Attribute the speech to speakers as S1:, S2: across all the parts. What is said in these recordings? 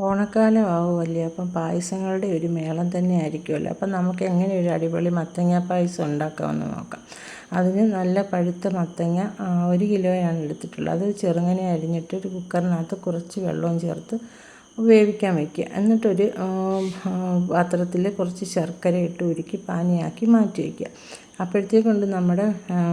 S1: ഓണക്കാലം ആവുമല്ലേ, അപ്പം പായസങ്ങളുടെ ഒരു മേളം തന്നെ ആയിരിക്കുമല്ലോ. അപ്പം നമുക്ക് എങ്ങനെ ഒരു അടിപൊളി മത്തങ്ങ പായസം ഉണ്ടാക്കാമെന്ന് നോക്കാം. അതിന് നല്ല പഴുത്ത മത്തങ്ങ 1 കിലോയാണ് എടുത്തിട്ടുള്ളത്. അത് ചെറുങ്ങനെ അരിഞ്ഞിട്ട് ഒരു കുക്കറിനകത്ത് കുറച്ച് വെള്ളവും ചേർത്ത് വേവിക്കാൻ വയ്ക്കുക. എന്നിട്ടൊരു പാത്രത്തിൽ കുറച്ച് ശർക്കര ഇട്ട് ഉരുക്കി പാനിയാക്കി മാറ്റി വയ്ക്കുക. അപ്പോഴത്തേക്കൊണ്ട് നമ്മുടെ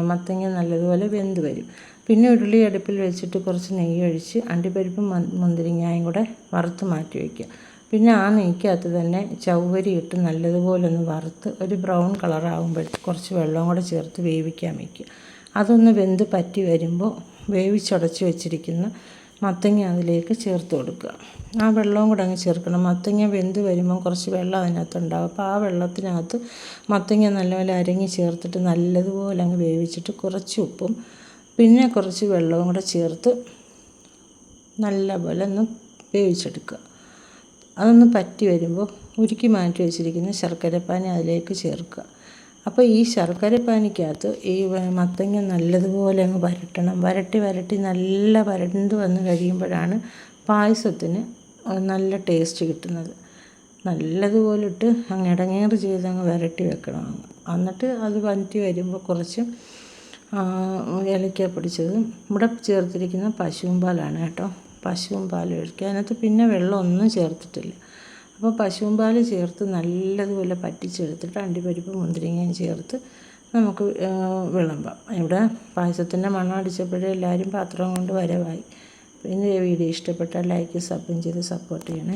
S1: മത്തങ്ങ നല്ലതുപോലെ വെന്ത് വരും. പിന്നെ ഉരുളി അടുപ്പിൽ വെച്ചിട്ട് കുറച്ച് നെയ്യ് ഒഴിച്ച് അണ്ടിപ്പരിപ്പും മുന്തിരിങ്ങയും കൂടെ വറുത്ത് മാറ്റി വയ്ക്കുക. പിന്നെ ആ നെയ്ക്കകത്ത് തന്നെ ചവ്വരി ഇട്ട് നല്ലതുപോലെ ഒന്ന് വറുത്ത് ഒരു ബ്രൗൺ കളറാകുമ്പോഴത്തേക്ക് കുറച്ച് വെള്ളവും കൂടെ ചേർത്ത് വേവിക്കാൻ വയ്ക്കുക. അതൊന്ന് വെന്ത് പറ്റി വരുമ്പോൾ വേവിച്ചുടച്ച് വെച്ചിരിക്കുന്ന മത്തങ്ങ അതിലേക്ക് ചേർത്ത് കൊടുക്കുക. ആ വെള്ളവും കൂടെ അങ്ങ് ചേർക്കണം. മത്തങ്ങ വെന്ത് വരുമ്പം കുറച്ച് വെള്ളം അതിനകത്തുണ്ടാകും. അപ്പോൾ ആ വെള്ളത്തിനകത്ത് മത്തങ്ങ നല്ലപോലെ അരങ്ങി ചേർത്തിട്ട് നല്ലതുപോലെ അങ്ങ് വേവിച്ചിട്ട് കുറച്ച് ഉപ്പും പിന്നെ കുറച്ച് വെള്ളവും കൂടെ ചേർത്ത് നല്ലപോലെ ഒന്ന് വേവിച്ചെടുക്കുക. അതൊന്ന് പറ്റി വരുമ്പോൾ ഉരുക്കി മാറ്റി വെച്ചിരിക്കുന്ന ശർക്കരപ്പാനി അതിലേക്ക് ചേർക്കുക. അപ്പോൾ ഈ ശർക്കരപ്പാനിക്കകത്ത് ഈ മത്തങ്ങ നല്ലതുപോലെ അങ്ങ് വരട്ടണം. വരട്ടി നല്ല വരണ്ട് വന്ന് കഴിയുമ്പോഴാണ് പായസത്തിന് നല്ല ടേസ്റ്റ് കിട്ടുന്നത്. നല്ലതുപോലെ ഇട്ട് അങ്ങ് ഇടങ്ങേറ് ചെയ്ത് അങ്ങ് വരട്ടി വെക്കണം. എന്നിട്ട് അത് വറ്റി വരുമ്പോൾ കുറച്ച് ഏലക്ക പൊടിച്ചതും ഇവിടെ ചേർത്തിരിക്കുന്ന പശുവും പാലാണ് കേട്ടോ. പശുവും പാൽ ഒഴിക്കുക. അതിനകത്ത് പിന്നെ വെള്ളമൊന്നും ചേർത്തിട്ടില്ല. അപ്പോൾ പശുവും പാൽ ചേർത്ത് നല്ലതുപോലെ പറ്റിച്ചെടുത്തിട്ട് അണ്ടിപ്പരിപ്പും മുന്തിരിങ്ങയും ചേർത്ത് നമുക്ക് വിളമ്പാം. ഇവിടെ പായസത്തിൻ്റെ മണം അടിച്ചപ്പോഴേ എല്ലാവരും പാത്രം കൊണ്ട് വരവായി. പിന്നെ വീഡിയോ ഇഷ്ടപ്പെട്ടാൽ ലൈക്ക് സബും ചെയ്ത് സപ്പോർട്ട് ചെയ്യണേ.